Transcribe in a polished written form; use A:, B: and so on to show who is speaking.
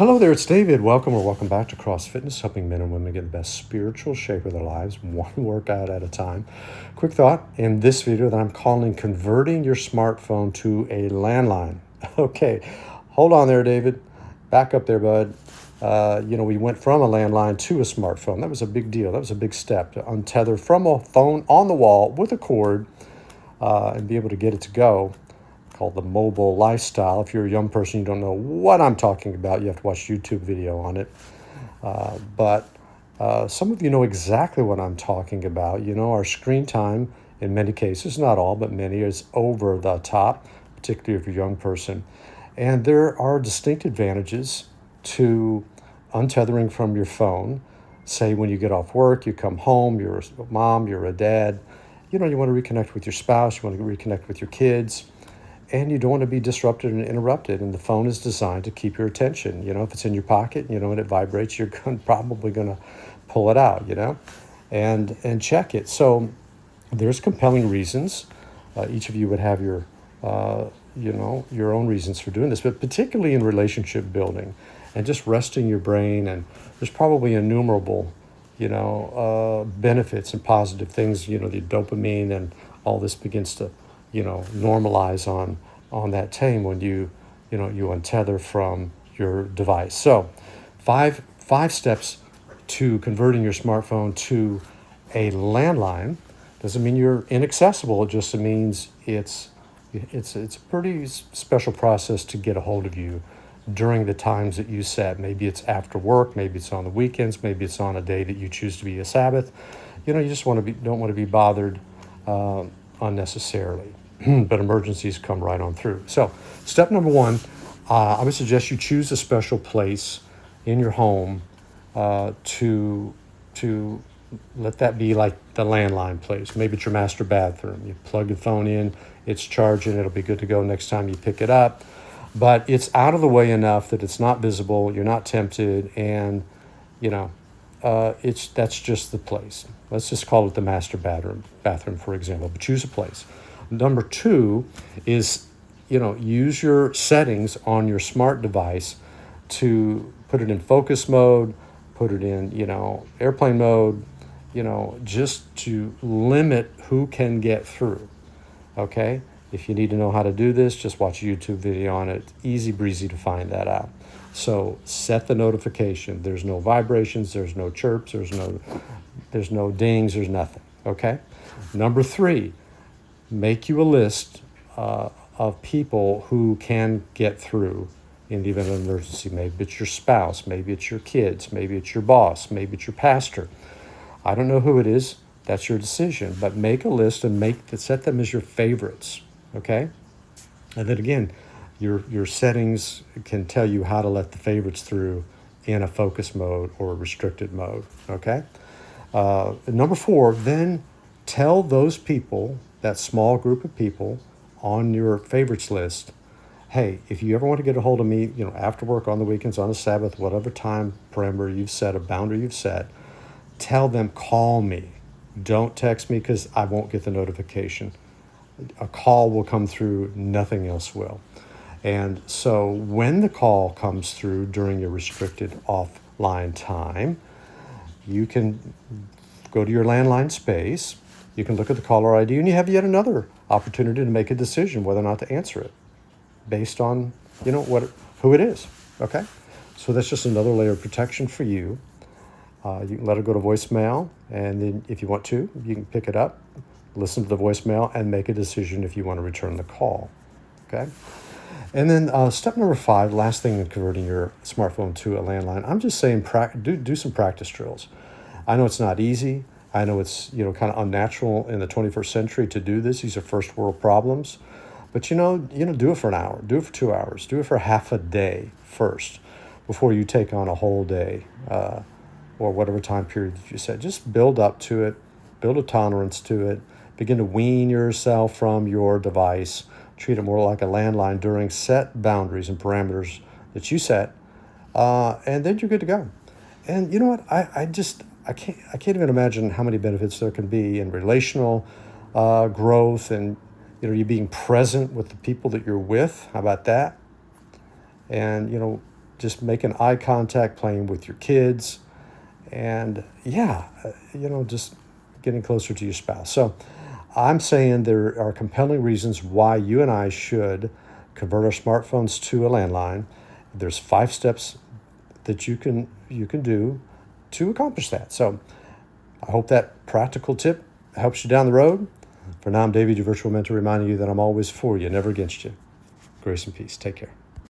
A: Hello there, it's David. Welcome or welcome back to Cross Fitness, helping men and women get the best spiritual shape of their lives, one workout at a time. Quick thought in this video that I'm calling Converting Your Smartphone to a Landline. Okay, hold on there, David. Back up there, bud. We went from a landline to a smartphone. That was a big deal. That was a big step to untether from a phone on the wall with a cord and be able to get it to go, called the mobile lifestyle. If you're a young person, you don't know what I'm talking about, you have to watch a YouTube video on it. But some of you know exactly what I'm talking about. You know, our screen time, in many cases, not all, but many, is over the top, particularly if you're a young person. And there are distinct advantages to untethering from your phone. Say when you get off work, you come home, you're a mom, you're a dad, you want to reconnect with your spouse, you want to reconnect with your kids, and you don't want to be disrupted and interrupted. And the phone is designed to keep your attention. If it's in your pocket, and it vibrates, you're probably going to pull it out, and check it. So there's compelling reasons. Each of you would have your own reasons for doing this, but particularly in relationship building and just resting your brain. And there's probably innumerable, benefits and positive things, the dopamine and all this begins to, normalize on that time when you untether from your device. So five steps to converting your smartphone to a landline. Doesn't mean you're inaccessible. It just means it's a pretty special process to get a hold of you during the times that you set. Maybe it's after work, maybe it's on the weekends, maybe it's on a day that you choose to be a Sabbath. You just don't want to be bothered unnecessarily. But emergencies come right on through. So step number one, I would suggest you choose a special place in your home to let that be like the landline place. Maybe it's your master bathroom. You plug your phone in, it's charging, it'll be good to go next time you pick it up. But it's out of the way enough that it's not visible, you're not tempted, and that's just the place. Let's just call it the master bathroom, for example, but choose a place. Number two is, use your settings on your smart device to put it in focus mode, put it in, airplane mode, just to limit who can get through, okay? If you need to know how to do this, just watch a YouTube video on it. Easy breezy to find that out. So set the notification. There's no vibrations, there's no chirps, there's no dings, there's nothing, okay? Number three, make you a list of people who can get through in the event of an emergency. Maybe it's your spouse, maybe it's your kids, maybe it's your boss, maybe it's your pastor. I don't know who it is. That's your decision. But make a list and set them as your favorites, okay? And then again, your settings can tell you how to let the favorites through in a focus mode or a restricted mode, okay? Number four, then tell those people, that small group of people on your favorites list, hey, if you ever want to get a hold of me, after work, on the weekends, on a Sabbath, whatever time parameter you've set, a boundary you've set, tell them, call me. Don't text me because I won't get the notification. A call will come through, nothing else will. And so when the call comes through during your restricted offline time, you can go to your landline space. You can look at the caller ID, and you have yet another opportunity to make a decision whether or not to answer it based on, who it is, okay? So that's just another layer of protection for you. You can let it go to voicemail, and then if you want to, you can pick it up, listen to the voicemail, and make a decision if you want to return the call, okay? And then step number five, last thing in converting your smartphone to a landline, I'm just saying do some practice drills. I know it's not easy. I know it's, kind of unnatural in the 21st century to do this. These are first world problems. But, do it for an hour, do it for 2 hours, do it for half a day first before you take on a whole day or whatever time period that you set. Just build up to it, build a tolerance to it, begin to wean yourself from your device, treat it more like a landline during set boundaries and parameters that you set, and then you're good to go. And you know what? I can't even imagine how many benefits there can be in relational growth and you being present with the people that you're with. How about that? And just making eye contact, playing with your kids, and just getting closer to your spouse. So I'm saying there are compelling reasons why you and I should convert our smartphones to a landline. There's 5 steps that you can do to accomplish that. So I hope that practical tip helps you down the road. For now, I'm David, your virtual mentor, reminding you that I'm always for you, never against you. Grace and peace. Take care.